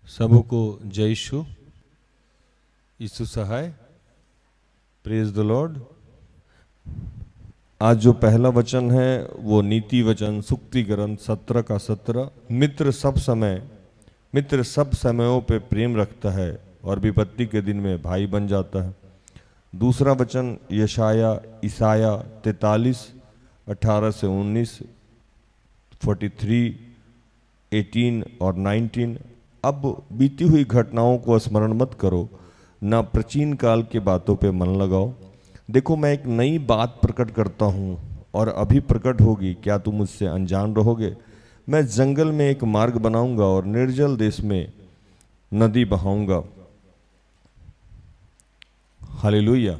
सबको जय यीशु सहाय। Praise the lord. आज जो पहला वचन है वो नीति वचन सुक्ति ग्रंथ 17 का 17। मित्र सब समयों पे प्रेम रखता है और विपत्ति के दिन में भाई बन जाता है। दूसरा वचन ईसाया 43 18 से 19, 43, 18 और 19। अब बीती हुई घटनाओं को स्मरण मत करो, ना प्राचीन काल के बातों पे मन लगाओ। देखो, मैं एक नई बात प्रकट करता हूँ और अभी प्रकट होगी, क्या तुम मुझसे अनजान रहोगे? मैं जंगल में एक मार्ग बनाऊंगा और निर्जल देश में नदी बहाऊंगा। हालेलुया।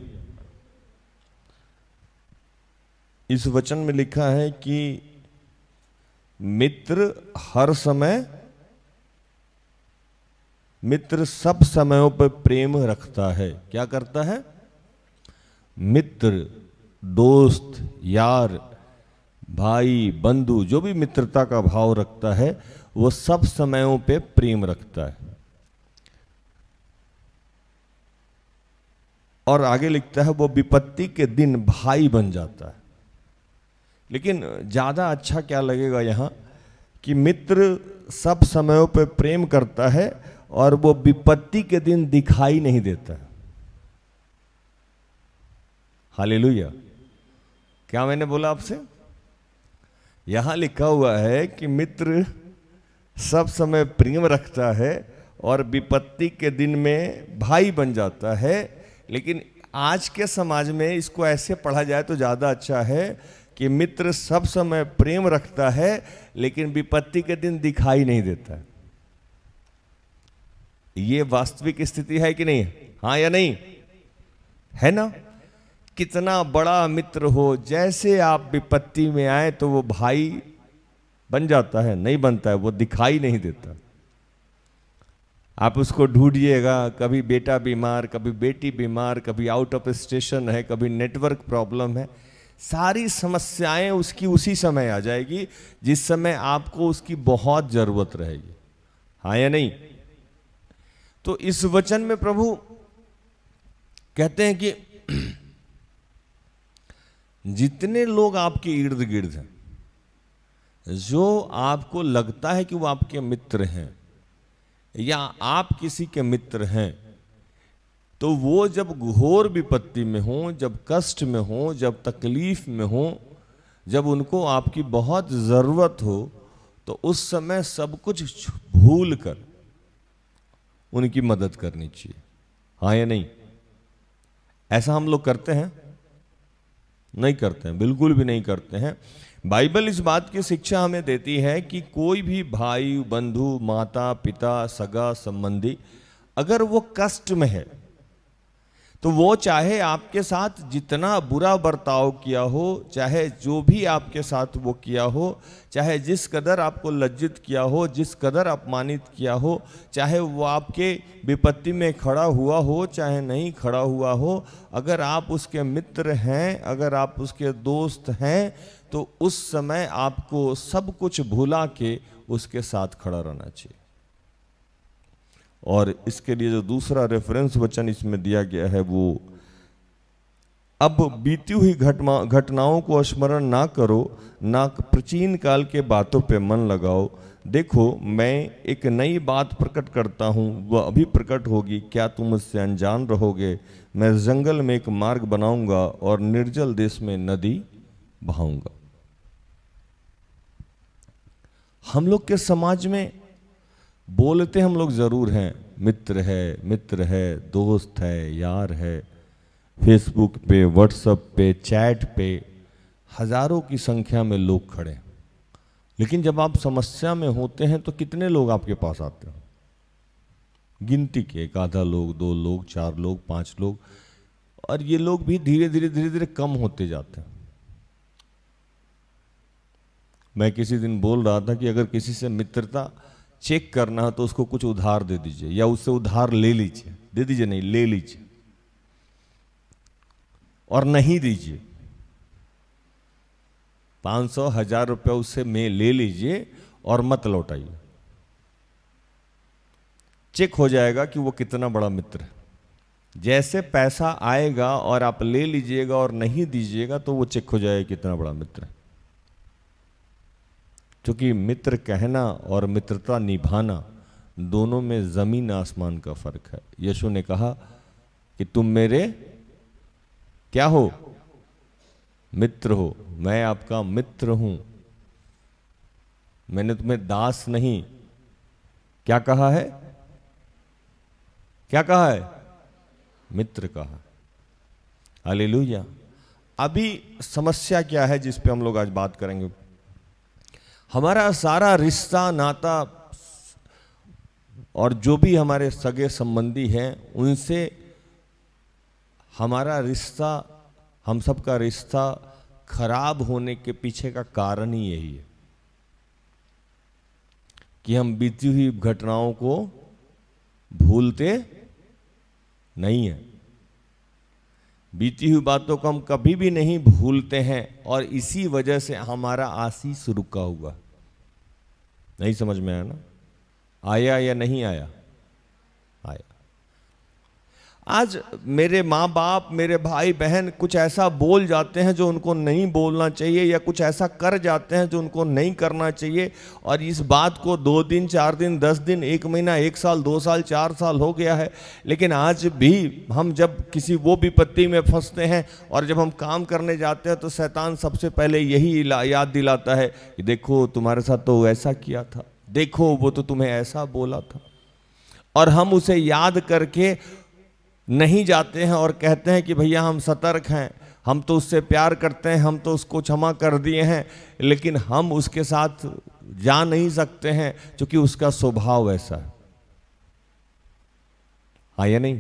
इस वचन में लिखा है कि मित्र सब समयों पर प्रेम रखता है। क्या करता है? मित्र, दोस्त, यार, भाई, बंधु, जो भी मित्रता का भाव रखता है वो सब समयों पे प्रेम रखता है। और आगे लिखता है वो विपत्ति के दिन भाई बन जाता है। लेकिन ज्यादा अच्छा क्या लगेगा यहां कि मित्र सब समयों पे प्रेम करता है और वो विपत्ति के दिन दिखाई नहीं देता है। हालेलुया। क्या मैंने बोला आपसे? यहां लिखा हुआ है कि मित्र सब समय प्रेम रखता है और विपत्ति के दिन में भाई बन जाता है। लेकिन आज के समाज में इसको ऐसे पढ़ा जाए तो ज्यादा अच्छा है कि मित्र सब समय प्रेम रखता है लेकिन विपत्ति के दिन दिखाई नहीं देता है। ये वास्तविक स्थिति है कि नहीं? हाँ या नहीं? है ना? कितना बड़ा मित्र हो, जैसे आप विपत्ति में आए तो वो भाई बन जाता है? नहीं बनता है, वो दिखाई नहीं देता। आप उसको ढूंढिएगा, कभी बेटा बीमार, कभी बेटी बीमार, कभी आउट ऑफ स्टेशन है, कभी नेटवर्क प्रॉब्लम है। सारी समस्याएं उसकी उसी समय आ जाएगी जिस समय आपको उसकी बहुत जरूरत रहेगी। हाँ या नहीं? तो इस वचन में प्रभु कहते हैं कि जितने लोग आपके इर्द गिर्द हैं, जो आपको लगता है कि वो आपके मित्र हैं या आप किसी के मित्र हैं, तो वो जब घोर विपत्ति में हो, जब कष्ट में हो, जब तकलीफ में हो, जब उनको आपकी बहुत जरूरत हो, तो उस समय सब कुछ भूल कर उनकी मदद करनी चाहिए। हाँ या नहीं? ऐसा हम लोग करते हैं? नहीं करते हैं, बिल्कुल भी नहीं करते हैं। बाइबल इस बात की शिक्षा हमें देती है कि कोई भी भाई, बंधु, माता, पिता, सगा संबंधी अगर वो कष्ट में है तो वो चाहे आपके साथ जितना बुरा बर्ताव किया हो, चाहे जो भी आपके साथ वो किया हो, चाहे जिस कदर आपको लज्जित किया हो, जिस कदर अपमानित किया हो, चाहे वो आपके विपत्ति में खड़ा हुआ हो चाहे नहीं खड़ा हुआ हो, अगर आप उसके मित्र हैं, अगर आप उसके दोस्त हैं, तो उस समय आपको सब कुछ भुला के उसके साथ खड़ा रहना चाहिए। और इसके लिए जो दूसरा रेफरेंस वचन इसमें दिया गया है वो, अब बीती हुई घटनाओं को स्मरण ना करो, ना प्राचीन काल के बातों पे मन लगाओ। देखो, मैं एक नई बात प्रकट करता हूँ, वह अभी प्रकट होगी, क्या तुम मुझसे अनजान रहोगे? मैं जंगल में एक मार्ग बनाऊंगा और निर्जल देश में नदी बहाऊंगा। हम लोग के समाज में बोलते हम लोग जरूर हैं, मित्र है, दोस्त है, यार है। फेसबुक पे, व्हाट्सएप पे, चैट पे हजारों की संख्या में लोग खड़े हैं। लेकिन जब आप समस्या में होते हैं तो कितने लोग आपके पास आते हैं? गिनती के एक आधा लोग, 2 लोग, 4 लोग, 5 लोग। और ये लोग भी धीरे धीरे कम होते जाते हैं। मैं किसी दिन बोल रहा था कि अगर किसी से मित्रता चेक करना है तो उसको कुछ उधार दे दीजिए या उससे उधार ले लीजिए। दे दीजिए नहीं, ले लीजिए। और नहीं दीजिए, 500, 1000 रुपये उससे में ले लीजिए और मत लौटाइए। चेक हो जाएगा कि वो कितना बड़ा मित्र है। जैसे पैसा आएगा और आप ले लीजिएगा और नहीं दीजिएगा तो वो चेक हो जाएगा कितना बड़ा मित्र है। क्योंकि मित्र कहना और मित्रता निभाना दोनों में जमीन आसमान का फर्क है। यीशु ने कहा कि तुम मेरे क्या हो? मित्र हो। मैं आपका मित्र हूं, मैंने तुम्हें दास नहीं। क्या कहा है? क्या कहा है? मित्र कहा। हालेलुया। अभी समस्या क्या है जिस पे हम लोग आज बात करेंगे? हमारा सारा रिश्ता नाता और जो भी हमारे सगे संबंधी हैं उनसे हमारा रिश्ता, हम सबका रिश्ता खराब होने के पीछे का कारण ही यही है कि हम बीती हुई घटनाओं को भूलते नहीं है। बीती हुई बातों को हम कभी भी नहीं भूलते हैं और इसी वजह से हमारा आशीष रुका हुआ। नहीं समझ में आया ना? आया या नहीं आया? आया। आज मेरे माँ बाप, मेरे भाई बहन कुछ ऐसा बोल जाते हैं जो उनको नहीं बोलना चाहिए, या कुछ ऐसा कर जाते हैं जो उनको नहीं करना चाहिए, और इस बात को 2 दिन 4 दिन 10 दिन 1 महीना 1 साल 2 साल 4 साल हो गया है, लेकिन आज भी हम जब किसी वो विपत्ति में फंसते हैं और जब हम काम करने जाते हैं तो शैतान सबसे पहले यही याद दिलाता है कि देखो तुम्हारे साथ तो ऐसा किया था, देखो वो तो तुम्हें ऐसा बोला था। और हम उसे याद करके नहीं जाते हैं और कहते हैं कि भैया हम सतर्क हैं, हम तो उससे प्यार करते हैं, हम तो उसको क्षमा कर दिए हैं, लेकिन हम उसके साथ जा नहीं सकते हैं क्योंकि उसका स्वभाव ऐसा है। हाँ या नहीं?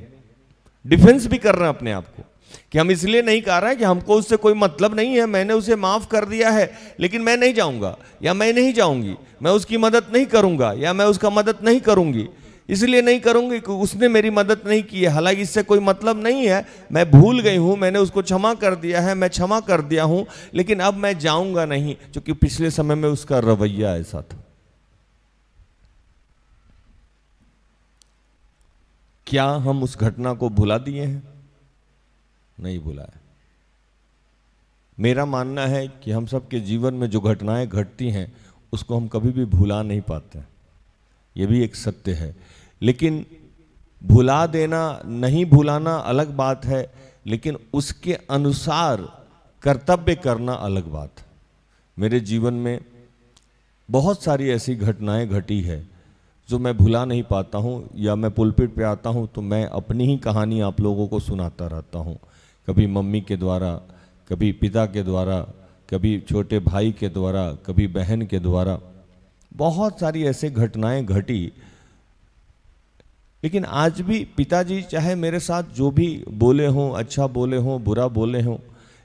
डिफेंस भी कर रहे हैं अपने आप को कि हम इसलिए नहीं कर रहे हैं कि हमको उससे कोई मतलब नहीं है, मैंने उसे माफ कर दिया है, लेकिन मैं नहीं जाऊंगा या मैं नहीं जाऊंगी, मैं उसकी मदद नहीं करूंगा या मैं उसका मदद नहीं करूंगी। इसलिए नहीं करूंगी कि उसने मेरी मदद नहीं की है, हालांकि इससे कोई मतलब नहीं है, मैं भूल गई हूं, मैंने उसको क्षमा कर दिया है, मैं क्षमा कर दिया हूं, लेकिन अब मैं जाऊंगा नहीं क्योंकि पिछले समय में उसका रवैया ऐसा था। क्या हम उस घटना को भुला दिए हैं? नहीं भुलाया। मेरा मानना है कि हम सबके जीवन में जो घटनाएं घटती हैं उसको हम कभी भी भुला नहीं पाते, ये भी एक सत्य है। लेकिन भुला देना, नहीं भुलाना अलग बात है, लेकिन उसके अनुसार कर्तव्य करना अलग बात है। मेरे जीवन में बहुत सारी ऐसी घटनाएं घटी है जो मैं भुला नहीं पाता हूँ, या मैं पुलपिट पे आता हूँ तो मैं अपनी ही कहानी आप लोगों को सुनाता रहता हूँ। कभी मम्मी के द्वारा, कभी पिता के द्वारा, कभी छोटे भाई के द्वारा, कभी बहन के द्वारा, बहुत सारी ऐसे घटनाएं घटी। लेकिन आज भी पिताजी चाहे मेरे साथ जो भी बोले हों, अच्छा बोले हों, बुरा बोले हों,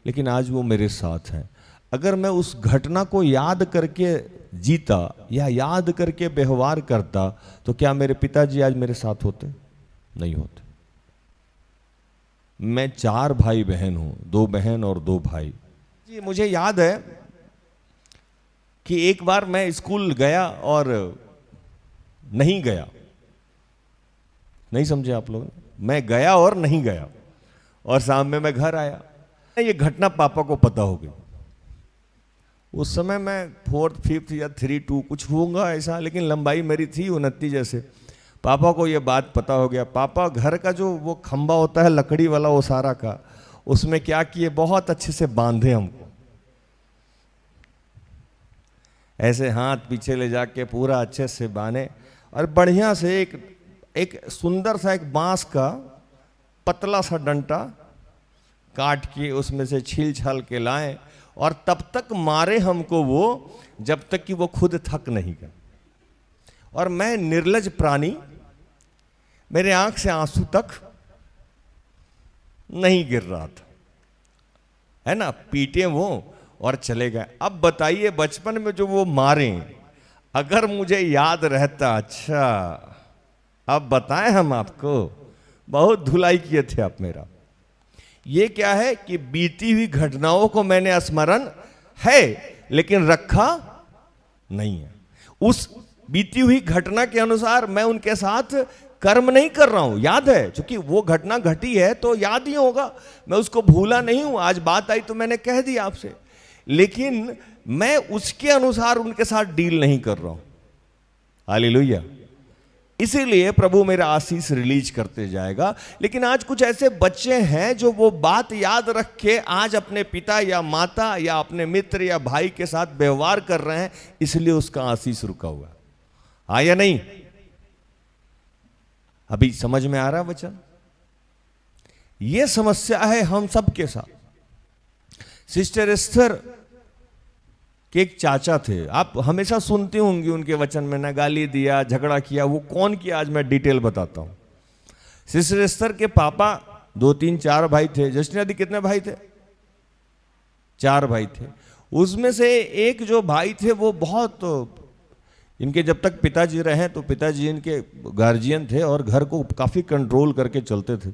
लेकिन आज वो मेरे साथ हैं। अगर मैं उस घटना को याद करके जीता या याद करके व्यवहार करता तो क्या मेरे पिताजी आज मेरे साथ होते? नहीं होते। मैं 4 भाई बहन हूं, 2 बहन और 2 भाई। जी मुझे याद है कि एक बार मैं स्कूल गया और नहीं गया। नहीं समझे आप लोग? मैं गया और नहीं गया, और शाम में मैं घर आया। ये घटना पापा को पता हो गई। उस समय मैं 4th 5th या 3 2 कुछ होऊंगा ऐसा, लेकिन लंबाई मेरी थी 29 जैसे। पापा को ये बात पता हो गया। पापा घर का जो वो खंबा होता है लकड़ी वाला ओसारा का, उसमें क्या किए, बहुत अच्छे से बांधे हमको, ऐसे हाथ पीछे ले जाके पूरा अच्छे से बांधे, और बढ़िया से एक सुंदर सा एक बांस का पतला सा डंटा काट के उसमें से छील छाल के लाए, और तब तक मारे हमको वो जब तक कि वो खुद थक नहीं गए। और मैं निर्लज प्राणी, मेरे आंख से आंसू तक नहीं गिर रहा था, है ना। पीटे वो और चले गए। अब बताइए बचपन में जो वो मारे, अगर मुझे याद रहता, अच्छा अब बताएं हम आपको, बहुत धुलाई किए थे आप मेरा। ये क्या है कि बीती हुई घटनाओं को मैंने स्मरण है लेकिन रखा नहीं है। उस बीती हुई घटना के अनुसार मैं उनके साथ कर्म नहीं कर रहा हूं, याद है, क्योंकि वो घटना घटी है तो याद ही होगा, मैं उसको भूला नहीं हूं, आज बात आई तो मैंने कह दी आपसे, लेकिन मैं उसके अनुसार उनके साथ डील नहीं कर रहा हूं। हालेलुया। इसीलिए प्रभु मेरा आशीष रिलीज करते जाएगा। लेकिन आज कुछ ऐसे बच्चे हैं जो वो बात याद रख के आज अपने पिता या माता या अपने मित्र या भाई के साथ व्यवहार कर रहे हैं, इसलिए उसका आशीष रुका हुआ है। हाँ या नहीं? अभी समझ में आ रहा है वचन? यह समस्या है हम सब के साथ। सिस्टर एस्थर के एक चाचा थे, आप हमेशा सुनते होंगे उनके वचन में, ना गाली दिया, झगड़ा किया, वो कौन किया आज मैं डिटेल बताता हूं। सिस्टर एस्थर के पापा 2 3 4 भाई थे। जस्टिना दी कितने भाई थे? 4 भाई थे। उसमें से एक जो भाई थे वो बहुत, इनके जब तक पिताजी रहे तो पिताजी इनके गार्जियन थे और घर को काफ़ी कंट्रोल करके चलते थे,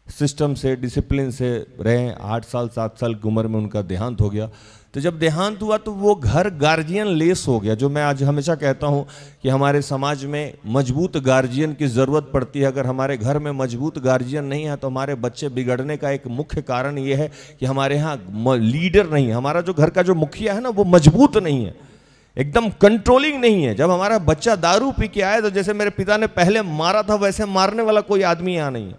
सिस्टम से, डिसिप्लिन से रहे। 8 साल 7 साल की उम्र में उनका देहांत हो गया। तो जब देहांत हुआ तो वो घर गार्जियन लेस हो गया, जो मैं आज हमेशा कहता हूँ कि हमारे समाज में मजबूत गार्जियन की ज़रूरत पड़ती है। अगर हमारे घर में मजबूत गार्जियन नहीं है तो हमारे बच्चे बिगड़ने का एक मुख्य कारण ये है कि हमारे यहाँ लीडर नहीं है, हमारा जो घर का जो मुखिया है ना वो मजबूत नहीं है, एकदम कंट्रोलिंग नहीं है। जब हमारा बच्चा दारू पी के आए तो जैसे मेरे पिता ने पहले मारा था वैसे मारने वाला कोई आदमी यहाँ नहीं है।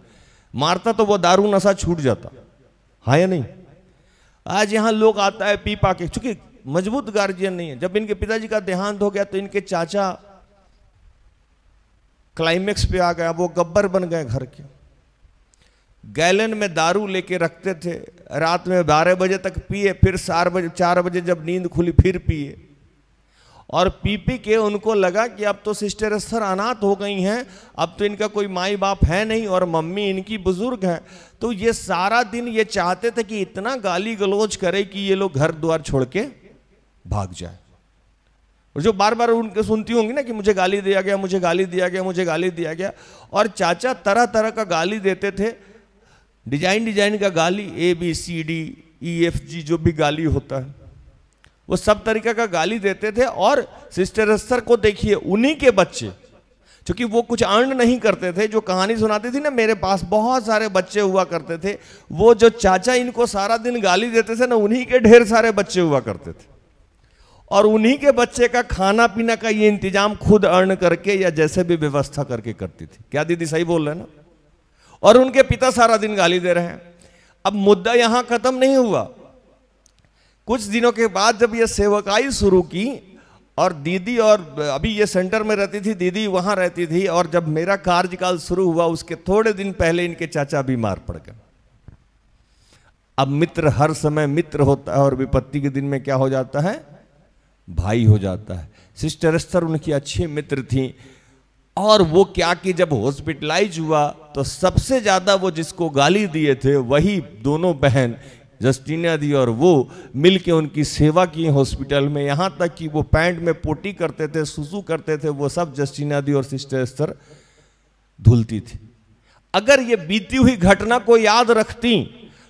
मारता तो वो दारू नशा छूट जाता। हाँ या नहीं? आज यहाँ लोग आता है पी पा के, चूंकि मजबूत गार्जियन नहीं है। जब इनके पिताजी का देहांत हो गया तो इनके चाचा क्लाइमेक्स पे आ गया, वो गब्बर बन गए घर के। गैलन में दारू लेके रखते थे, रात में 12 बजे तक पिए, फिर 4 बजे जब नींद खुली फिर पिए, और पी के उनको लगा कि अब तो सिस्टर एस्थर अनाथ हो गई हैं, अब तो इनका कोई माई बाप है नहीं और मम्मी इनकी बुजुर्ग है। तो ये सारा दिन ये चाहते थे कि इतना गाली गलौज करे कि ये लोग घर द्वार छोड़ के भाग जाए। और जो बार बार उनके सुनती होंगी ना कि मुझे गाली दिया गया, मुझे गाली दिया गया, मुझे गाली दिया गया, और चाचा तरह तरह का गाली देते थे, डिजाइन का गाली, ABCDEFG जो भी गाली होता है वो सब तरीका का गाली देते थे। और सिस्टर एस्थर को देखिए, उन्हीं के बच्चे, क्योंकि वो कुछ अर्न नहीं करते थे, जो कहानी सुनाती थी ना, मेरे पास बहुत सारे बच्चे हुआ करते थे, वो जो चाचा इनको सारा दिन गाली देते थे ना, उन्हीं के ढेर सारे बच्चे हुआ करते थे, और उन्हीं के बच्चे का खाना पीना का ये इंतजाम खुद अर्न करके या जैसे भी व्यवस्था करके करती थी। क्या दीदी सही बोल रहे हैं ना? और उनके पिता सारा दिन गाली दे रहे हैं। अब मुद्दा यहां खत्म नहीं हुआ। कुछ दिनों के बाद जब ये सेवकाई शुरू की, और दीदी, और अभी ये सेंटर में रहती थी, दीदी वहां रहती थी, और जब मेरा कार्यकाल शुरू हुआ उसके थोड़े दिन पहले इनके चाचा बीमार पड़ गए। अब मित्र हर समय मित्र होता है और विपत्ति के दिन में क्या हो जाता है? भाई हो जाता है। सिस्टर एस्थर उनकी अच्छी मित्र थी, और वो क्या कि जब हॉस्पिटलाइज हुआ तो सबसे ज्यादा वो जिसको गाली दिए थे वही दोनों बहन जस्टिना दी और वो मिलके उनकी सेवा की हॉस्पिटल में। यहां तक कि वो पैंट में पोटी करते थे, सुसु करते थे, वो सब जस्टिना दी और सिस्टर एस्थर धुलती थी। अगर ये बीती हुई घटना को याद रखती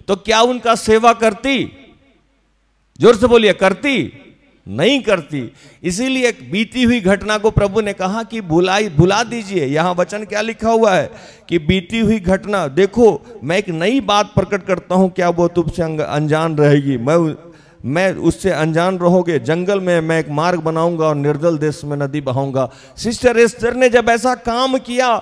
तो क्या उनका सेवा करती? जोर से बोलिए, करती? नहीं करती। इसीलिए बीती हुई घटना को प्रभु ने कहा कि भुला दीजिए। यहां वचन क्या लिखा हुआ है कि बीती हुई घटना, देखो मैं एक नई बात प्रकट करता हूं, क्या वो तुमसे अनजान रहेगी? मैं उससे अनजान रहोगे। जंगल में मैं एक मार्ग बनाऊंगा और निर्जल देश में नदी बहाऊंगा। सिस्टर एस्थर ने जब ऐसा काम किया,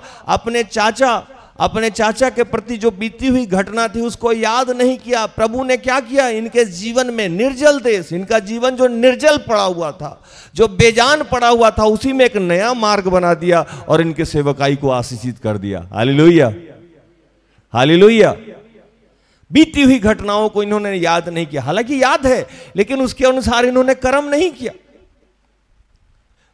अपने चाचा के प्रति जो बीती हुई घटना थी उसको याद नहीं किया। प्रभु ने क्या किया? इनके जीवन में निर्जल देश, इनका जीवन जो निर्जल पड़ा हुआ था, जो बेजान पड़ा हुआ था, उसी में एक नया मार्ग बना दिया और इनके सेवकाई को आशीषित कर दिया। Hallelujah, hallelujah. बीती हुई घटनाओं को इन्होंने याद नहीं किया, हालांकि याद है, लेकिन उसके अनुसार इन्होंने कर्म नहीं किया।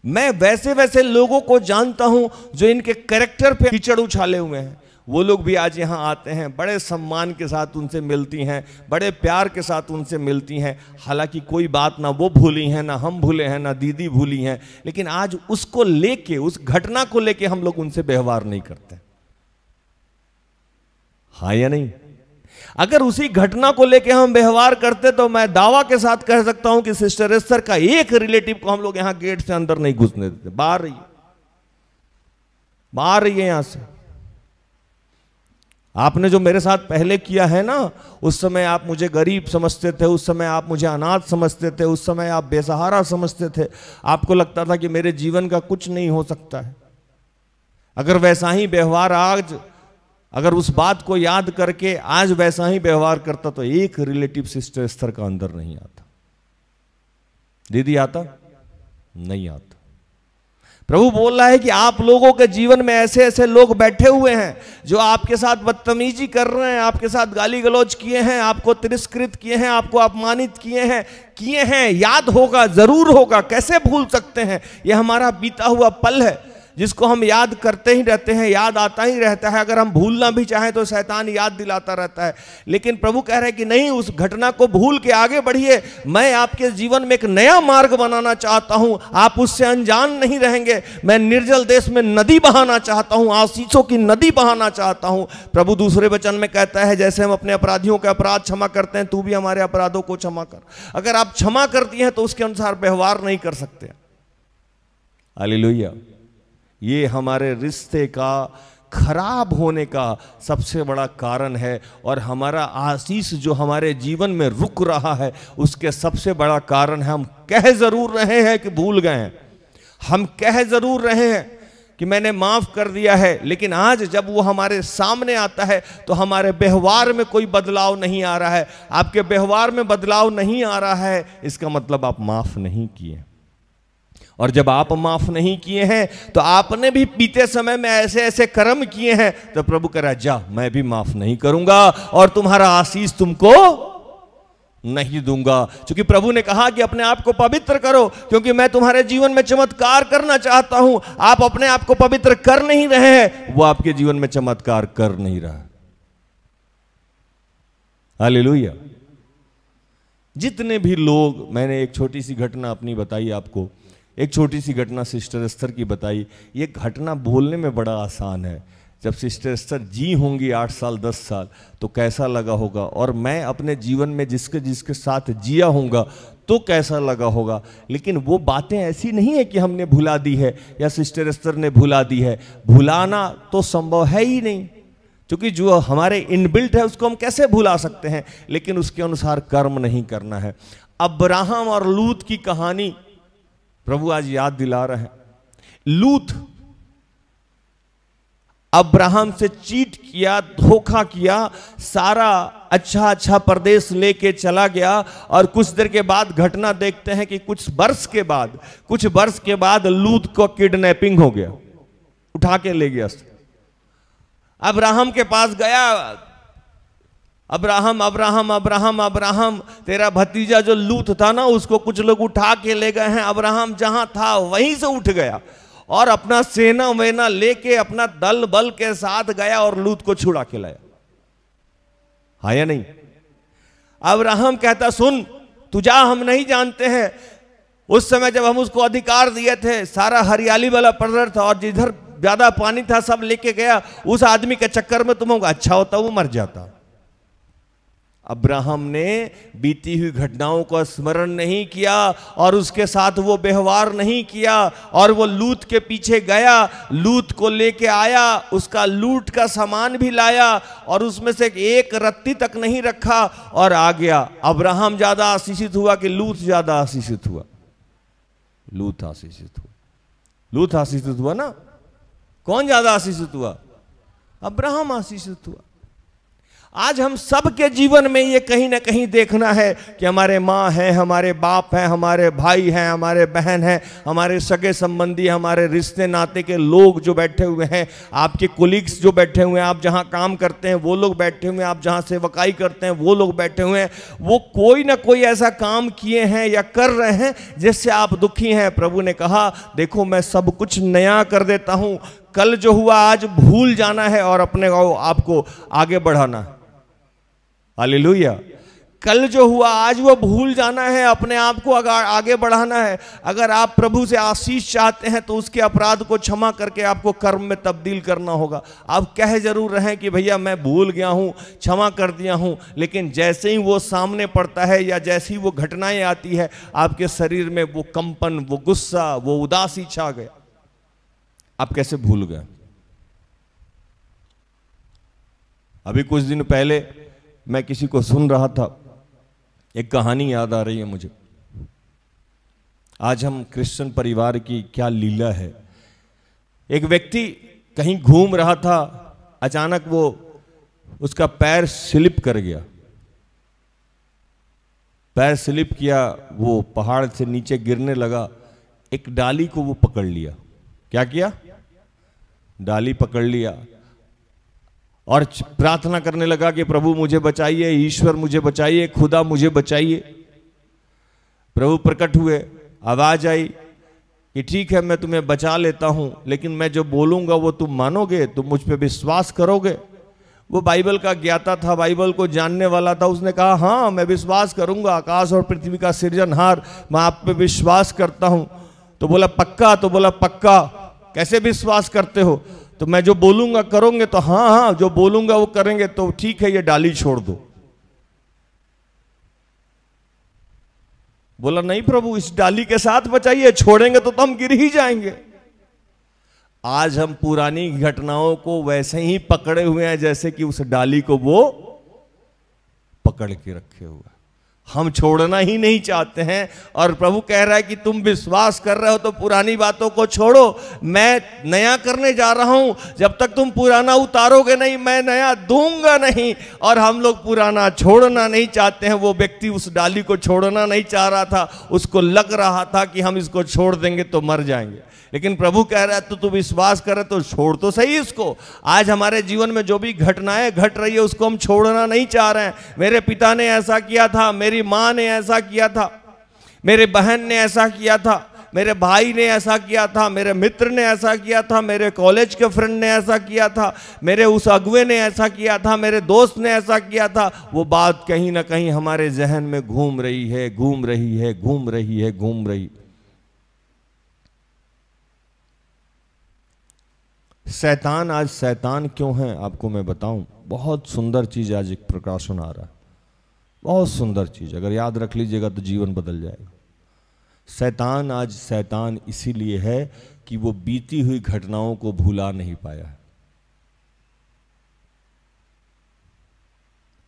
मैं वैसे वैसे लोगों को जानता हूं जो इनके कैरेक्टर पे कीचड़ उछाले हुए हैं। वो लोग भी आज यहाँ आते हैं, बड़े सम्मान के साथ उनसे मिलती हैं, बड़े प्यार के साथ उनसे मिलती हैं। हालांकि कोई बात ना वो भूली हैं, ना हम भूले हैं, ना दीदी भूली हैं, लेकिन आज उसको लेके, उस घटना को लेके हम लोग उनसे व्यवहार नहीं करते। हाँ या नहीं? अगर उसी घटना को लेके हम व्यवहार करते तो मैं दावा के साथ कह सकता हूं कि सिस्टर एस्थर का एक रिलेटिव को हम लोग यहां गेट से अंदर नहीं घुसने देते, बाहर रहिए, आ रही है यहां से। आपने जो मेरे साथ पहले किया है ना, उस समय आप मुझे गरीब समझते थे, उस समय आप मुझे अनाथ समझते थे, उस समय आप बेसहारा समझते थे, आपको लगता था कि मेरे जीवन का कुछ नहीं हो सकता है। अगर वैसा ही व्यवहार आज, अगर उस बात को याद करके आज वैसा ही व्यवहार करता तो एक रिलेटिव सिस्टर एस्थर का अंदर नहीं आता। दीदी आता? नहीं आता। प्रभु बोल रहा है कि आप लोगों के जीवन में ऐसे ऐसे लोग बैठे हुए हैं जो आपके साथ बदतमीजी कर रहे हैं, आपके साथ गाली गलौज किए हैं, आपको तिरस्कृत किए हैं, आपको अपमानित किए हैं। याद होगा, जरूर होगा, कैसे भूल सकते हैं। यह हमारा बीता हुआ पल है जिसको हम याद करते ही रहते हैं, याद आता ही रहता है। अगर हम भूलना भी चाहें तो शैतान याद दिलाता रहता है। लेकिन प्रभु कह रहे हैं कि नहीं, उस घटना को भूल के आगे बढ़िए। मैं आपके जीवन में एक नया मार्ग बनाना चाहता हूं, आप उससे अनजान नहीं रहेंगे। मैं निर्जल देश में नदी बहाना चाहता हूं, आशीषों की नदी बहाना चाहता हूं। प्रभु दूसरे वचन में कहता है, जैसे हम अपने अपराधियों के अपराध क्षमा करते हैं, तू भी हमारे अपराधों को क्षमा कर। अगर आप क्षमा करती हैं तो उसके अनुसार व्यवहार नहीं कर सकते। हालेलुया। ये हमारे रिश्ते का खराब होने का सबसे बड़ा कारण है, और हमारा आशीष जो हमारे जीवन में रुक रहा है उसके सबसे बड़ा कारण है हम कह जरूर रहे हैं कि भूल गए हैं, हम कह जरूर रहे हैं कि मैंने माफ कर दिया है, लेकिन आज जब वो हमारे सामने आता है तो हमारे व्यवहार में कोई बदलाव नहीं आ रहा है। आपके व्यवहार में बदलाव नहीं आ रहा है, इसका मतलब आप माफ नहीं किए। और जब आप माफ नहीं किए हैं तो आपने भी बीते समय में ऐसे ऐसे कर्म किए हैं, तो प्रभु कह रहा है, जा मैं भी माफ नहीं करूंगा और तुम्हारा आशीष तुमको नहीं दूंगा। क्योंकि प्रभु ने कहा कि अपने आप को पवित्र करो, क्योंकि मैं तुम्हारे जीवन में चमत्कार करना चाहता हूं। आप अपने आप को पवित्र कर नहीं रहे हैं, वो आपके जीवन में चमत्कार कर नहीं रहा। हालेलुया। जितने भी लोग, मैंने एक छोटी सी घटना अपनी बताई आपको, एक छोटी सी घटना सिस्टर एस्थर की बताई। ये घटना बोलने में बड़ा आसान है। जब सिस्टर एस्थर जी होंगी 8 साल 10 साल तो कैसा लगा होगा, और मैं अपने जीवन में जिसके जिसके साथ जिया होऊंगा तो कैसा लगा होगा। लेकिन वो बातें ऐसी नहीं है कि हमने भुला दी है या सिस्टर एस्थर ने भुला दी है। भुलाना तो संभव है ही नहीं, क्योंकि जो हमारे इनबिल्ट है उसको हम कैसे भुला सकते हैं। लेकिन उसके अनुसार कर्म नहीं करना है। अब्राहम और लूत की कहानी प्रभु आज याद दिला रहे हैं। लूत अब्राहम से चीट किया, धोखा किया, सारा अच्छा अच्छा प्रदेश लेके चला गया, और कुछ देर के बाद घटना देखते हैं कि कुछ वर्ष के बाद लूत को किडनैपिंग हो गया, उठा के ले गया। अब्राहम के पास गया, अब्राहम अब्राहम अब्राहम अब्राहम, तेरा भतीजा जो लूत था ना, उसको कुछ लोग उठा के ले गए हैं। अब्राहम जहां था वहीं से उठ गया और अपना सेना वेना लेके अपना दल बल के साथ गया और लूत को छुड़ा के लाया। हाँ या नहीं? अब्राहम कहता, सुन तू जा, हम नहीं जानते हैं। उस समय जब हम उसको अधिकार दिए थे, सारा हरियाली वाला पड़ था और जिधर ज्यादा पानी था सब लेके गया। उस आदमी के चक्कर में तुम अच्छा होता वो मर जाता। अब्राहम ने बीती हुई घटनाओं को स्मरण नहीं किया और उसके साथ वो व्यवहार नहीं किया, और वो लूत के पीछे गया, लूत को लेके आया, उसका लूट का सामान भी लाया और उसमें से एक रत्ती तक नहीं रखा और आ गया। अब्राहम ज्यादा आशीषित हुआ कि लूत ज्यादा आशीषित हुआ? लूत आशीषित हुआ। लूत आशीषित हुआ ना? कौन ज्यादा आशीषित हुआ? अब्राहम आशीषित हुआ। आज हम सब के जीवन में ये कहीं ना कहीं देखना है कि हमारे माँ हैं, हमारे बाप हैं, हमारे भाई हैं, हमारे बहन हैं, हमारे सगे संबंधी, हमारे रिश्ते नाते के लोग जो बैठे हुए हैं, आपके कोलीग्स जो बैठे हुए हैं, आप जहाँ काम करते हैं वो लोग बैठे हुए हैं, आप जहाँ सेवकाई करते हैं वो लोग बैठे हुए हैं, वो कोई ना कोई ऐसा काम किए हैं या कर रहे हैं जिससे आप दुखी हैं। प्रभु ने कहा, देखो मैं सब कुछ नया कर देता हूँ। कल जो हुआ आज भूल जाना है और अपने आपको आगे बढ़ाना है। हालेलुया। कल जो हुआ आज वो भूल जाना है, अपने आप को आगे बढ़ाना है। अगर आप प्रभु से आशीष चाहते हैं तो उसके अपराध को क्षमा करके आपको कर्म में तब्दील करना होगा। आप कह जरूर रहे कि भैया मैं भूल गया हूँ, क्षमा कर दिया हूँ, लेकिन जैसे ही वो सामने पड़ता है या जैसी ही वो घटनाएं आती है, आपके शरीर में वो कंपन, वो गुस्सा, वो उदासी छा गया। आप कैसे भूल गए? अभी कुछ दिन पहले मैं किसी को सुन रहा था, एक कहानी याद आ रही है मुझे। आज हम क्रिश्चियन परिवार की क्या लीला है। एक व्यक्ति कहीं घूम रहा था, अचानक वो उसका पैर स्लिप कर गया। पैर स्लिप किया, वो पहाड़ से नीचे गिरने लगा। एक डाली को वो पकड़ लिया। क्या किया? डाली पकड़ लिया और प्रार्थना करने लगा कि प्रभु मुझे बचाइए, ईश्वर मुझे बचाइए, खुदा मुझे बचाइए। प्रभु प्रकट हुए, आवाज आई कि ठीक है मैं तुम्हें बचा लेता हूं, लेकिन मैं जो बोलूंगा वो तुम मानोगे, तुम मुझ पे विश्वास करोगे? वो बाइबल का ज्ञाता था, बाइबल को जानने वाला था। उसने कहा हाँ मैं विश्वास करूंगा, आकाश और पृथ्वी का सृजनहार, मैं आप पे विश्वास करता हूं। तो बोला पक्का? तो बोला पक्का। कैसे विश्वास करते हो? तो मैं जो बोलूंगा करोगे? तो हाँ हाँ जो बोलूंगा वो करेंगे। तो ठीक है ये डाली छोड़ दो। बोला नहीं प्रभु इस डाली के साथ बचाइए, छोड़ेंगे तो हम गिर ही जाएंगे। आज हम पुरानी घटनाओं को वैसे ही पकड़े हुए हैं जैसे कि उस डाली को वो पकड़ के रखे हुए। हम छोड़ना ही नहीं चाहते हैं। और प्रभु कह रहा है कि तुम विश्वास कर रहे हो तो पुरानी बातों को छोड़ो, मैं नया करने जा रहा हूं। जब तक तुम पुराना उतारोगे नहीं, मैं नया दूंगा नहीं। और हम लोग पुराना छोड़ना नहीं चाहते हैं। वो व्यक्ति उस डाली को छोड़ना नहीं चाह रहा था, उसको लग रहा था कि हम इसको छोड़ देंगे तो मर जाएंगे। लेकिन प्रभु कह रहा है तो तू विश्वास करे तो छोड़ तो सही इसको। आज हमारे जीवन में जो भी घटनाएं घट रही है उसको हम छोड़ना नहीं चाह रहे हैं। मेरे पिता ने ऐसा किया था, मेरी माँ ने ऐसा किया था, मेरे बहन ने ऐसा किया था, मेरे भाई ने ऐसा किया था, मेरे मित्र ने ऐसा किया था, मेरे कॉलेज के फ्रेंड ने ऐसा किया था, मेरे उस अगुए ने ऐसा किया था, मेरे दोस्त ने ऐसा किया था। वो बात कहीं ना कहीं हमारे जहन में घूम रही है, घूम रही है, घूम रही है, घूम रही। शैतान आज शैतान क्यों है आपको मैं बताऊं। बहुत सुंदर चीज आज एक प्रकाशन आ रहा है, बहुत सुंदर चीज। अगर याद रख लीजिएगा तो जीवन बदल जाएगा। शैतान आज शैतान इसीलिए है कि वो बीती हुई घटनाओं को भुला नहीं पाया है।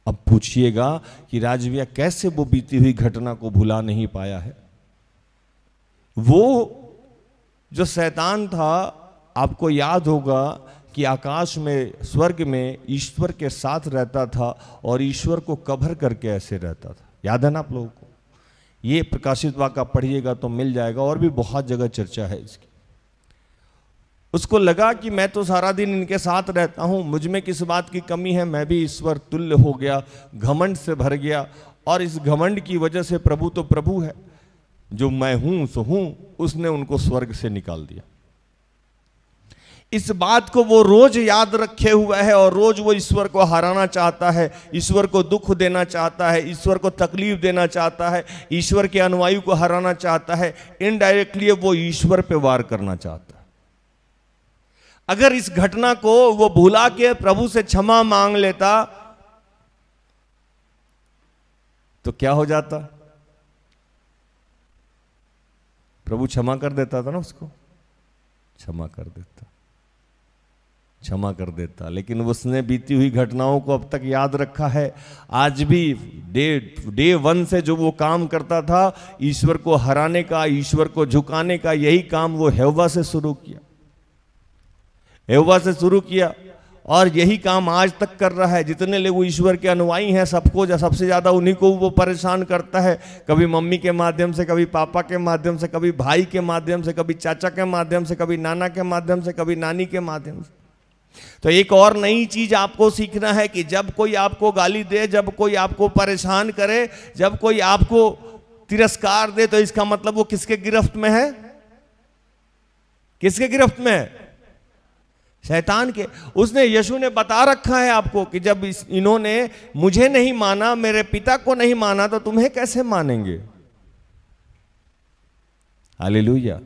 अब पूछिएगा कि राजविया कैसे वो बीती हुई घटना को भुला नहीं पाया है। वो जो शैतान था, आपको याद होगा कि आकाश में, स्वर्ग में ईश्वर के साथ रहता था और ईश्वर को कवर करके ऐसे रहता था। याद है ना आप लोगों को? ये प्रकाशित वाक्य पढ़िएगा तो मिल जाएगा, और भी बहुत जगह चर्चा है इसकी। उसको लगा कि मैं तो सारा दिन इनके साथ रहता हूं, मुझ में किस बात की कमी है, मैं भी ईश्वर तुल्य हो गया, घमंड से भर गया। और इस घमंड की वजह से प्रभु तो प्रभु है, जो मैं हूं सो हूं, उसने उनको स्वर्ग से निकाल दिया। इस बात को वो रोज याद रखे हुआ है और रोज वो ईश्वर को हराना चाहता है, ईश्वर को दुख देना चाहता है, ईश्वर को तकलीफ देना चाहता है, ईश्वर के अनुयायी को हराना चाहता है। इनडायरेक्टली वो ईश्वर पे वार करना चाहता है। अगर इस घटना को वो भुला के प्रभु से क्षमा मांग लेता तो क्या हो जाता? प्रभु क्षमा कर देता था ना, उसको क्षमा कर देता, क्षमा कर देता। लेकिन उसने बीती हुई घटनाओं को अब तक याद रखा है। आज भी डे वन से जो वो काम करता था, ईश्वर को हराने का, ईश्वर को झुकाने का, यही काम वो हव्वा से शुरू किया, हव्वा से शुरू किया और यही काम आज तक कर रहा है। जितने लोग ईश्वर के अनुयायी हैं, सबको सबसे ज्यादा उन्हीं को वो परेशान करता है। कभी मम्मी के माध्यम से, कभी पापा के माध्यम से, कभी भाई के माध्यम से, कभी चाचा के माध्यम से, कभी नाना के माध्यम से, कभी नानी के माध्यम से। तो एक और नई चीज आपको सीखना है कि जब कोई आपको गाली दे, जब कोई आपको परेशान करे, जब कोई आपको तिरस्कार दे, तो इसका मतलब वो किसके गिरफ्त में है? किसके गिरफ्त में है? शैतान के। उसने, यीशु ने बता रखा है आपको कि जब इन्होंने मुझे नहीं माना, मेरे पिता को नहीं माना, तो तुम्हें कैसे मानेंगे? हालेलुया।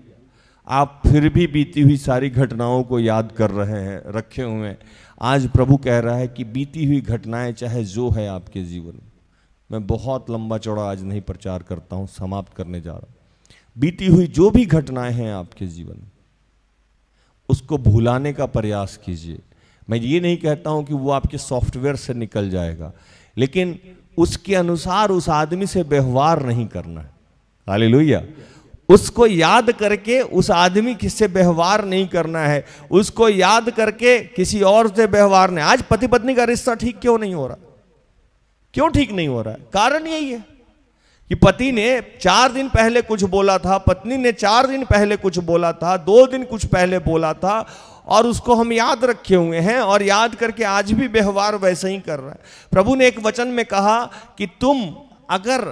आप फिर भी बीती हुई सारी घटनाओं को याद कर रहे हैं, रखे हुए हैं। आज प्रभु कह रहा है कि बीती हुई घटनाएं चाहे जो है आपके जीवन में, मैं बहुत लंबा चौड़ा आज नहीं प्रचार करता हूं, समाप्त करने जा रहा हूं। बीती हुई जो भी घटनाएं हैं आपके जीवन में, उसको भुलाने का प्रयास कीजिए। मैं ये नहीं कहता हूं कि वो आपके सॉफ्टवेयर से निकल जाएगा, लेकिन उसके अनुसार उस आदमी से व्यवहार नहीं करना है। हालेलुया। उसको याद करके उस आदमी से व्यवहार नहीं करना है, उसको याद करके किसी और से व्यवहार नहीं। आज पति पत्नी का रिश्ता ठीक क्यों नहीं हो रहा? क्यों ठीक नहीं हो रहा है? कारण यही है कि पति ने 4 दिन पहले कुछ बोला था, पत्नी ने 4 दिन पहले कुछ बोला था, 2 दिन कुछ पहले बोला था, और उसको हम याद रखे हुए हैं और याद करके आज भी व्यवहार वैसे ही कर रहा है। प्रभु ने एक वचन में कहा कि तुम अगर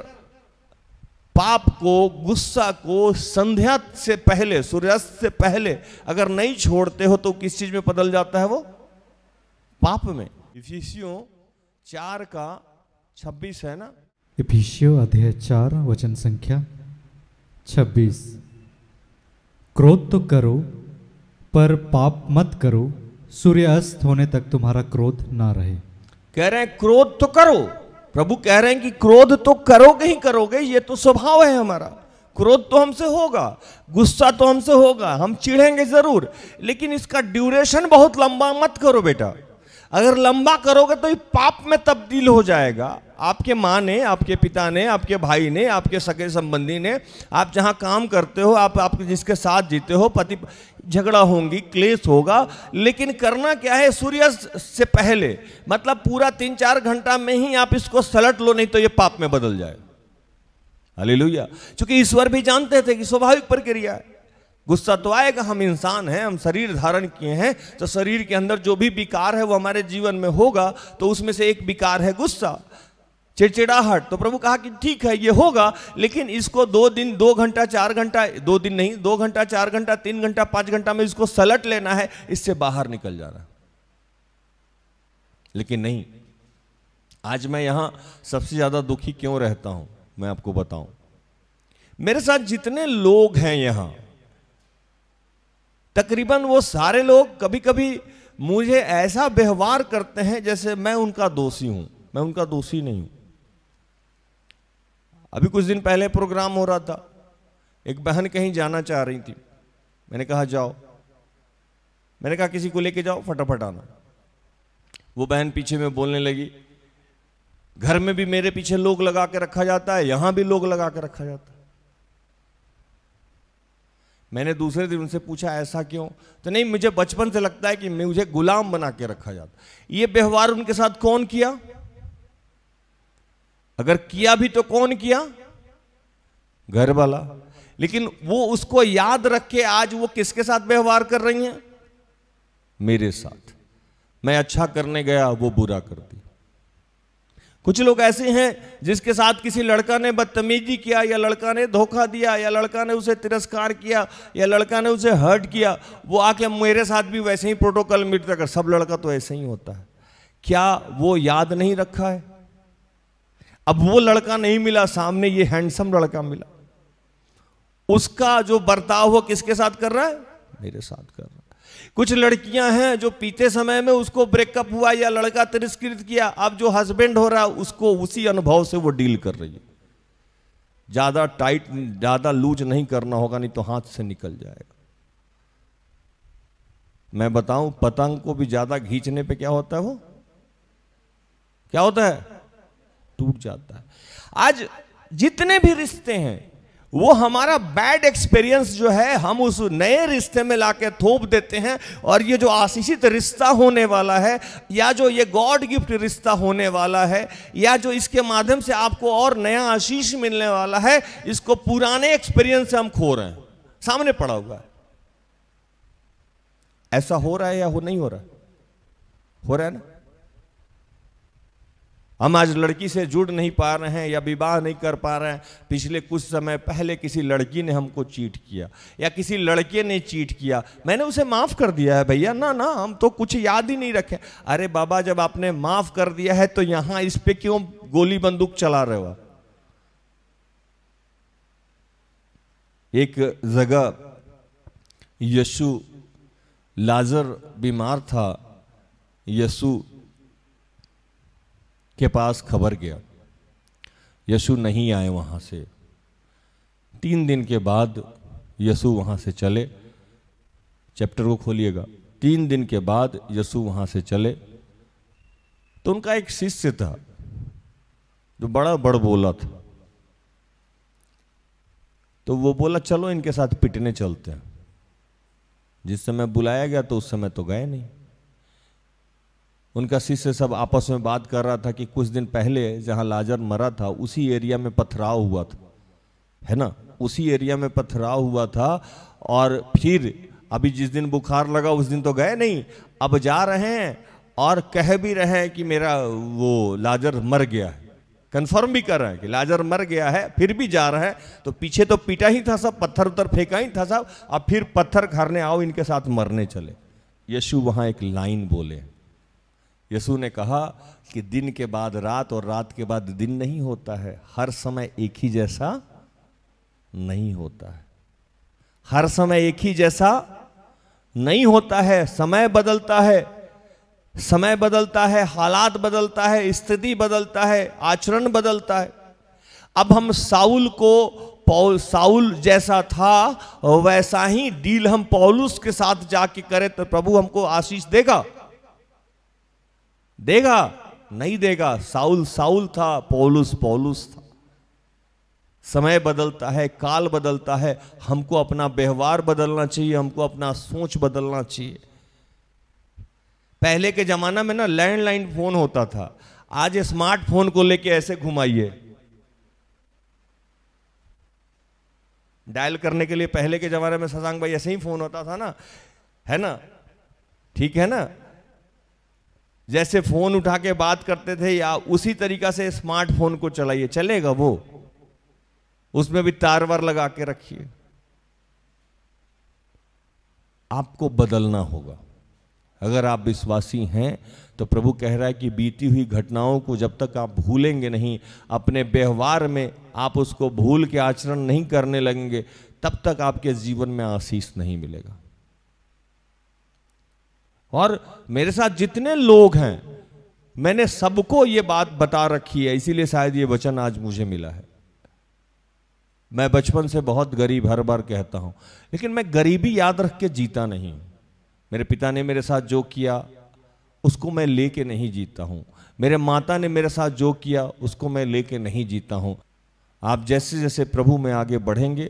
पाप को, गुस्सा को संध्या से पहले, सूर्यास्त से पहले अगर नहीं छोड़ते हो तो किस चीज में बदल जाता है? वो पाप में। इफिसियों 4:26 है ना? इफिसियों अध्याय 4 वचन संख्या 26। क्रोध तो करो पर पाप मत करो, सूर्य अस्त होने तक तुम्हारा क्रोध ना रहे। कह रहे हैं क्रोध तो करो। प्रभु कह रहे हैं कि क्रोध तो करोगे ही करोगे, ये तो स्वभाव है हमारा। क्रोध तो हमसे होगा, गुस्सा तो हमसे होगा, हम चिढ़ेंगे जरूर, लेकिन इसका ड्यूरेशन बहुत लंबा मत करो बेटा। अगर लंबा करोगे तो ये पाप में तब्दील हो जाएगा। आपके माँ ने, आपके पिता ने, आपके भाई ने, आपके सगे संबंधी ने, आप जहाँ काम करते हो, आप जिसके साथ जीते हो, पति झगड़ा होंगी, क्लेश होगा, लेकिन करना क्या है? सूर्य से पहले, मतलब पूरा 3-4 घंटा में ही आप इसको सलट लो, नहीं तो ये पाप में बदल जाए। हालेलुया। क्योंकि ईश्वर भी जानते थे कि स्वाभाविक प्रक्रिया है, गुस्सा तो आएगा, हम इंसान हैं, हम शरीर धारण किए हैं, तो शरीर के अंदर जो भी विकार है वो हमारे जीवन में होगा, तो उसमें से एक विकार है गुस्सा, चिड़चिड़ाहट। तो प्रभु कहा कि ठीक है ये होगा, लेकिन इसको 2 दिन, 2 घंटा 4 घंटा, 2 दिन नहीं, 2 घंटा 4 घंटा 3 घंटा 5 घंटा में इसको सलट लेना है, इससे बाहर निकल जाना। लेकिन नहीं, आज मैं यहां सबसे ज्यादा दुखी क्यों रहता हूं मैं आपको बताऊं। मेरे साथ जितने लोग हैं यहां, तकरीबन वो सारे लोग कभी कभी मुझे ऐसा व्यवहार करते हैं जैसे मैं उनका दोषी हूं। मैं उनका दोषी नहीं हूं। अभी कुछ दिन पहले प्रोग्राम हो रहा था, एक बहन कहीं जाना चाह रही थी, मैंने कहा जाओ, मैंने कहा किसी को लेके जाओ, फटाफट आना। वो बहन पीछे में बोलने लगी, घर में भी मेरे पीछे लोग लगा के रखा जाता है, यहां भी लोग लगा के रखा जाता है। मैंने दूसरे दिन उनसे पूछा ऐसा क्यों? तो नहीं, मुझे बचपन से लगता है कि मुझे गुलाम बना के रखा जाता। ये व्यवहार उनके साथ कौन किया? अगर किया भी तो कौन किया? घर वाला। लेकिन वो उसको याद रख के आज वो किसके साथ व्यवहार कर रही हैं? मेरे साथ। मैं अच्छा करने गया, वो बुरा कर दी। कुछ लोग ऐसे हैं जिसके साथ किसी लड़का ने बदतमीजी किया, या लड़का ने धोखा दिया, या लड़का ने उसे तिरस्कार किया, या लड़का ने उसे हर्ट किया, वो आके मेरे साथ भी वैसे ही प्रोटोकॉल मीट कर। सब लड़का तो ऐसे ही होता है। क्या वो याद नहीं रखा है? अब वो लड़का नहीं मिला सामने, ये हैंडसम लड़का मिला। उसका जो बर्ताव वो किसके साथ कर रहा है? मेरे साथ कर रहा है। कुछ लड़कियां हैं जो पीते समय में उसको ब्रेकअप हुआ या लड़का तिरस्कृत किया, अब जो हस्बैंड हो रहा है उसको उसी अनुभव से वो डील कर रही है। ज्यादा टाइट, ज्यादा लूज नहीं करना होगा, नहीं तो हाथ से निकल जाएगा। मैं बताऊं, पतंग को भी ज्यादा खींचने पे क्या होता है? वो क्या होता है? टूट जाता है। आज जितने भी रिश्ते हैं वो हमारा बैड एक्सपीरियंस जो है हम उस नए रिश्ते में लाके थोप देते हैं, और ये जो आशीषित रिश्ता होने वाला है, या जो ये गॉड गिफ्ट रिश्ता होने वाला है, या जो इसके माध्यम से आपको और नया आशीष मिलने वाला है, इसको पुराने एक्सपीरियंस से हम खो रहे हैं। सामने पड़ा हुआ है। ऐसा हो रहा है या हो नहीं हो रहा है? हो रहा है ना। हम आज लड़की से जुड़ नहीं पा रहे हैं या विवाह नहीं कर पा रहे हैं। पिछले कुछ समय पहले किसी लड़की ने हमको चीट किया या किसी लड़के ने चीट किया, मैंने उसे माफ कर दिया है भैया। ना ना, हम तो कुछ याद ही नहीं रखे। अरे बाबा, जब आपने माफ कर दिया है तो यहां इस पे क्यों गोली बंदूक चला रहे हो? एक जगह यीशु, लाजर बीमार था, यीशु के पास खबर गया, यीशु नहीं आए वहां से। 3 दिन के बाद यीशु वहां से चले। चैप्टर को खोलिएगा, 3 दिन के बाद यीशु वहां से चले तो उनका एक शिष्य था जो बड़ा बड़बोला था। तो वो बोला चलो इनके साथ पिटने चलते हैं। जिस समय बुलाया गया तो उस समय तो गए नहीं। उनका शिष्य सब आपस में बात कर रहा था कि कुछ दिन पहले जहां लाजर मरा था उसी एरिया में पथराव हुआ था, है ना, उसी एरिया में पथराव हुआ था। और फिर अभी जिस दिन बुखार लगा उस दिन तो गए नहीं, अब जा रहे हैं और कह भी रहे हैं कि मेरा वो लाजर मर गया है, कंफर्म भी कर रहे हैं कि लाजर मर गया है, फिर भी जा रहे हैं। तो पीछे तो पीटा ही था सब, पत्थर उत्तर फेंका ही था सब, अब फिर पत्थर खाने आओ इनके साथ मरने चले। यीशु वहां एक लाइन बोले। यीशु ने कहा कि दिन के बाद रात और रात के बाद दिन नहीं होता है, हर समय एक ही जैसा नहीं होता है, हर समय एक ही जैसा नहीं होता है। समय बदलता है, समय बदलता है, हालात बदलता है, स्थिति बदलता है, आचरण बदलता है। अब हम साउल जैसा था वैसा ही डील हम पौलुस के साथ जाके करें तो प्रभु हमको आशीष देगा? देगा? नहीं देगा। साउल था, पौलुस था। समय बदलता है, काल बदलता है, हमको अपना व्यवहार बदलना चाहिए, हमको अपना सोच बदलना चाहिए। पहले के जमाना में ना लैंडलाइन फोन होता था, आज स्मार्टफोन को लेके ऐसे घुमाइए। डायल करने के लिए पहले के जमाने में शशांक भाई ऐसे ही फोन होता था ना, है ना, ठीक है ना, जैसे फोन उठा के बात करते थे या उसी तरीका से स्मार्टफोन को चलाइए, चलेगा वो, उसमें भी तार वार लगा के रखिए। आपको बदलना होगा। अगर आप विश्वासी हैं तो प्रभु कह रहा है कि बीती हुई घटनाओं को जब तक आप भूलेंगे नहीं, अपने व्यवहार में आप उसको भूल के आचरण नहीं करने लगेंगे, तब तक आपके जीवन में आशीष नहीं मिलेगा। और मेरे साथ जितने लोग हैं मैंने सबको ये बात बता रखी है, इसीलिए शायद ये वचन आज मुझे मिला है। मैं बचपन से बहुत गरीब हर बार कहता हूं, लेकिन मैं गरीबी याद रख के जीता नहीं। मेरे पिता ने मेरे साथ जो किया उसको मैं लेके नहीं जीता हूं, मेरे माता ने मेरे साथ जो किया उसको मैं लेके नहीं जीता हूं। आप जैसे जैसे प्रभु में आगे बढ़ेंगे,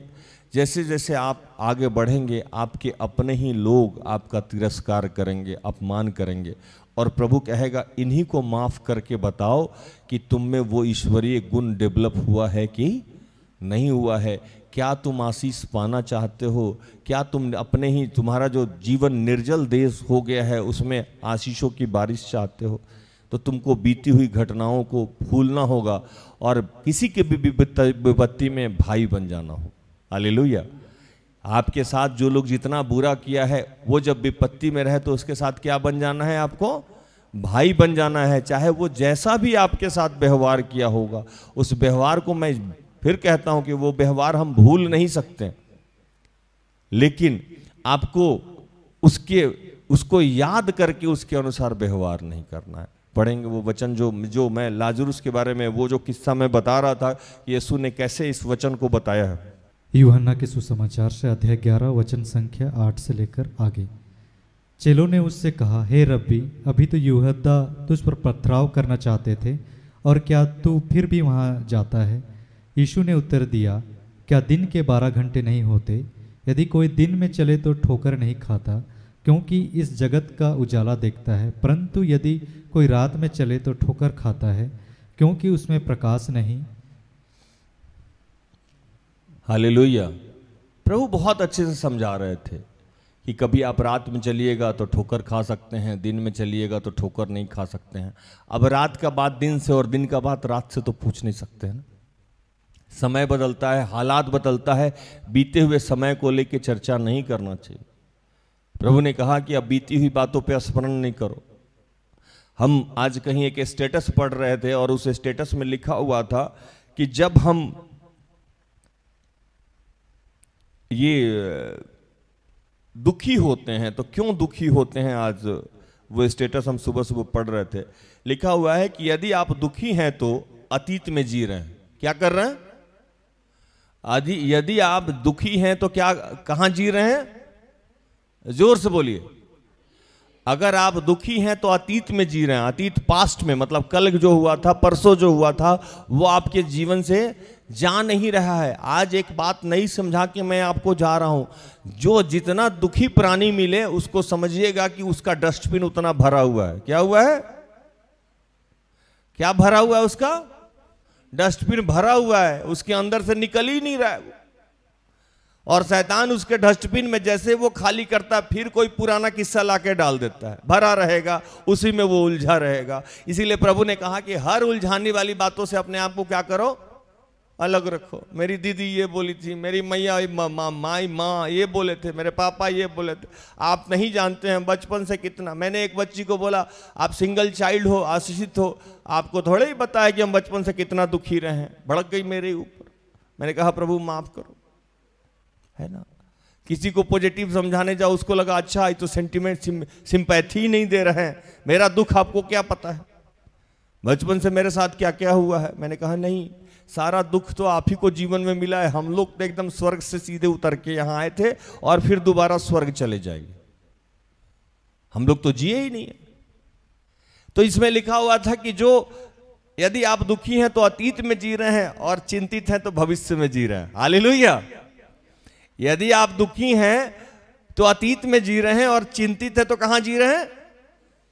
जैसे जैसे आप आगे बढ़ेंगे, आपके अपने ही लोग आपका तिरस्कार करेंगे, अपमान करेंगे, और प्रभु कहेगा इन्हीं को माफ करके बताओ कि तुम में वो ईश्वरीय गुण डेवलप हुआ है कि नहीं हुआ है। क्या तुम आशीष पाना चाहते हो? क्या तुम अपने ही, तुम्हारा जो जीवन निर्जल देश हो गया है उसमें आशीषों की बारिश चाहते हो? तो तुमको बीती हुई घटनाओं को भूलना होगा और किसी के भी विपत्ति में भाई बन जाना हो। हालेलुया। आपके साथ जो लोग जितना बुरा किया है वो जब विपत्ति में रहे तो उसके साथ क्या बन जाना है? आपको भाई बन जाना है। चाहे वो जैसा भी आपके साथ व्यवहार किया होगा, उस व्यवहार को, मैं फिर कहता हूं कि वो व्यवहार हम भूल नहीं सकते, लेकिन आपको उसको याद करके उसके अनुसार व्यवहार नहीं करना है। पढ़ेंगे वो वचन जो मैं लाजरुस के बारे में, वो जो किस्सा मैं बता रहा था, यीशु ने कैसे इस वचन को बताया है। यूहन्ना के सुसमाचार से अध्याय 11 वचन संख्या 8 से लेकर आगे। चेलों ने उससे कहा, हे रब्बी, अभी तो यहूदा तुझ पर पथराव करना चाहते थे और क्या तू फिर भी वहां जाता है? यीशु ने उत्तर दिया, क्या दिन के 12 घंटे नहीं होते? यदि कोई दिन में चले तो ठोकर नहीं खाता, क्योंकि इस जगत का उजाला देखता है, परंतु यदि कोई रात में चले तो ठोकर खाता है, क्योंकि उसमें प्रकाश नहीं। हालेलुया। प्रभु बहुत अच्छे से समझा रहे थे कि कभी आप रात में चलिएगा तो ठोकर खा सकते हैं, दिन में चलिएगा तो ठोकर नहीं खा सकते हैं। अब रात का बात दिन से और दिन का बात रात से तो पूछ नहीं सकते हैं ना। समय बदलता है, हालात बदलता है, बीते हुए समय को लेकर चर्चा नहीं करना चाहिए। प्रभु ने कहा कि अब बीती हुई बातों पे स्मरण नहीं करो। हम आज कहीं एक स्टेटस पढ़ रहे थे और उस स्टेटस में लिखा हुआ था कि जब हम ये दुखी होते हैं तो क्यों दुखी होते हैं, आज वो स्टेटस हम सुबह सुबह पढ़ रहे थे। लिखा हुआ है कि यदि आप दुखी हैं तो अतीत में जी रहे हैं। क्या कर रहे हैं? यदि आप दुखी हैं तो क्या, कहां जी रहे हैं? जोर से बोलिए। अगर आप दुखी हैं तो अतीत में जी रहे हैं, अतीत पास्ट में, मतलब कल जो हुआ था, परसों जो हुआ था, वो आपके जीवन से जा नहीं रहा है। आज एक बात नई समझा के मैं आपको जा रहा हूं, जो जितना दुखी प्राणी मिले उसको समझिएगा कि उसका डस्टबिन उतना भरा हुआ है। क्या हुआ है? क्या भरा हुआ है? उसका डस्टबिन भरा हुआ है, उसके अंदर से निकल ही नहीं रहा है। और शैतान उसके डस्टबिन में जैसे वो खाली करता, फिर कोई पुराना किस्सा लाके डाल देता है, भरा रहेगा, उसी में वो उलझा रहेगा। इसीलिए प्रभु ने कहा कि हर उलझाने वाली बातों से अपने आप को क्या करो, अलग रखो। मेरी दीदी ये बोली थी, मेरी मैया माँ ये बोले थे, मेरे पापा ये बोले थे। आप नहीं जानते हैं बचपन से कितना। मैंने एक बच्ची को बोला, आप सिंगल चाइल्ड हो, आशीषित हो, आपको थोड़े ही पता है कि हम बचपन से कितना दुखी रहे हैं। भड़क गई मेरे ऊपर। मैंने कहा प्रभु माफ करो, है ना। किसी को पॉजिटिव समझाने जाओ, उसको लगा अच्छा ये तो सेंटिमेंट सिंपैथी नहीं दे रहे हैं, मेरा दुख आपको क्या पता है, बचपन से मेरे साथ क्या क्या हुआ है। मैंने कहा नहीं, सारा दुख तो आप ही को जीवन में मिला है। हम लोग तो एकदम स्वर्ग से सीधे उतर के यहां आए थे और फिर दोबारा स्वर्ग चले जाएंगे, हम लोग तो जिए ही नहीं है। तो इसमें लिखा हुआ था कि जो यदि आप दुखी हैं तो अतीत में जी रहे हैं और चिंतित हैं तो भविष्य में जी रहे हैं। हालेलुया। यदि आप दुखी हैं तो अतीत में जी रहे हैं और चिंतित है तो कहां जी रहे हैं?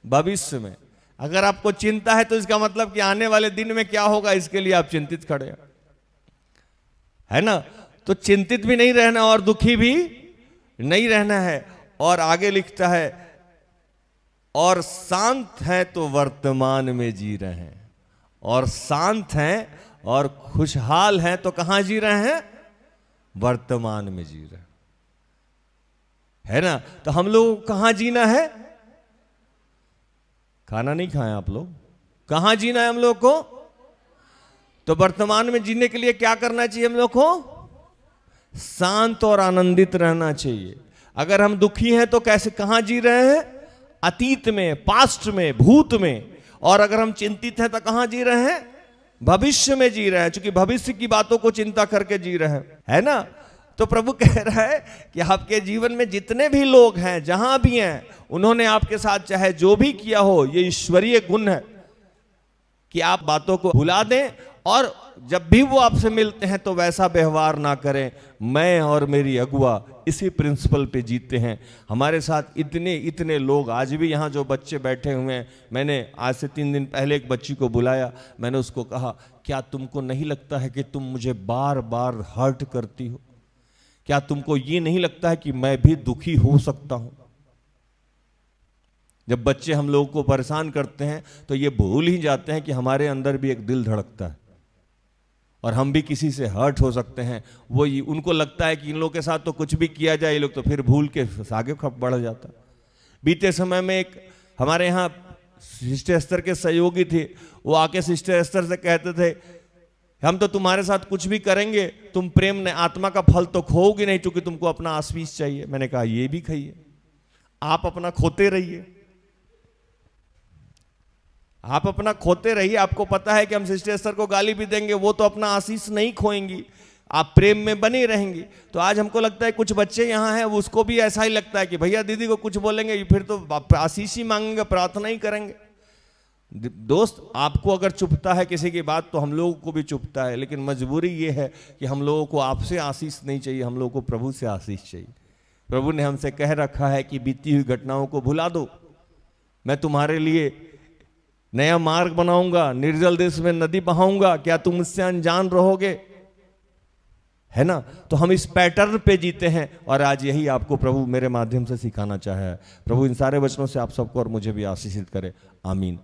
भविष्य में। अगर आपको चिंता है तो इसका मतलब कि आने वाले दिन में क्या होगा, इसके लिए आप चिंतित खड़े हैं, है ना। तो चिंतित भी नहीं रहना और दुखी भी नहीं रहना है। और आगे लिखता है, और शांत हैं तो वर्तमान में जी रहे हैं। और शांत हैं और खुशहाल हैं तो कहां जी रहे हैं? वर्तमान में जी रहे, है ना। तो हम लोग कहां जीना है? खाना नहीं खाए आप लोग? कहां जीना है हम लोग को? तो वर्तमान में जीने के लिए क्या करना चाहिए हम लोग को? शांत और आनंदित रहना चाहिए। अगर हम दुखी हैं तो कैसे, कहां जी रहे हैं? अतीत में, पास्ट में, भूत में। और अगर हम चिंतित हैं तो कहां जी रहे हैं? भविष्य में जी रहे हैं, क्योंकि भविष्य की बातों को चिंता करके जी रहे हैं, है ना। तो प्रभु कह रहा है कि आपके जीवन में जितने भी लोग हैं, जहां भी हैं, उन्होंने आपके साथ चाहे जो भी किया हो, ये ईश्वरीय गुण है कि आप बातों को भुला दें और जब भी वो आपसे मिलते हैं तो वैसा व्यवहार ना करें। मैं और मेरी अगुआ इसी प्रिंसिपल पे जीते हैं। हमारे साथ इतने इतने लोग, आज भी यहाँ जो बच्चे बैठे हुए हैं, मैंने आज से 3 दिन पहले एक बच्ची को बुलाया। मैंने उसको कहा, क्या तुमको नहीं लगता है कि तुम मुझे बार बार हर्ट करती हो? क्या तुमको ये नहीं लगता है कि मैं भी दुखी हो सकता हूं? जब बच्चे हम लोगों को परेशान करते हैं तो ये भूल ही जाते हैं कि हमारे अंदर भी एक दिल धड़कता है और हम भी किसी से हर्ट हो सकते हैं। वो उनको लगता है कि इन लोगों के साथ तो कुछ भी किया जाए, ये लोग तो फिर भूल के आगे बढ़ जाता। बीते समय में एक हमारे यहाँ सिस्टर एस्तर के सहयोगी थे, वो आके सिस्टर एस्तर से कहते थे, हम तो तुम्हारे साथ कुछ भी करेंगे, तुम प्रेम ने आत्मा का फल तो खोओगी नहीं, क्योंकि तुमको अपना आशीष चाहिए। मैंने कहा ये भी खाइए, आप अपना खोते रहिए, आप अपना खोते रहिए। आपको पता है कि हम सिस्टर एस्तर को गाली भी देंगे, वो तो अपना आशीष नहीं खोएंगी, आप प्रेम में बनी रहेंगी। तो आज हमको लगता है कुछ बच्चे यहाँ हैं, उसको भी ऐसा ही लगता है कि भैया दीदी को कुछ बोलेंगे फिर तो आशीष ही मांगेंगे, प्रार्थना ही करेंगे। दोस्त, आपको अगर चुभता है किसी की बात तो हम लोगों को भी चुभता है, लेकिन मजबूरी ये है कि हम लोगों को आपसे आशीष नहीं चाहिए, हम लोगों को प्रभु से आशीष चाहिए। प्रभु ने हमसे कह रखा है कि बीती हुई घटनाओं को भुला दो, मैं तुम्हारे लिए नया मार्ग बनाऊंगा, निर्जल देश में नदी बहाऊंगा, क्या तुम मुझसे अनजान रहोगे? है ना। तो हम इस पैटर्न पे जीते हैं और आज यही आपको प्रभु मेरे माध्यम से सिखाना चाहे है। प्रभु इन सारे वचनों से आप सबको और मुझे भी आशीषित करे। आमीन।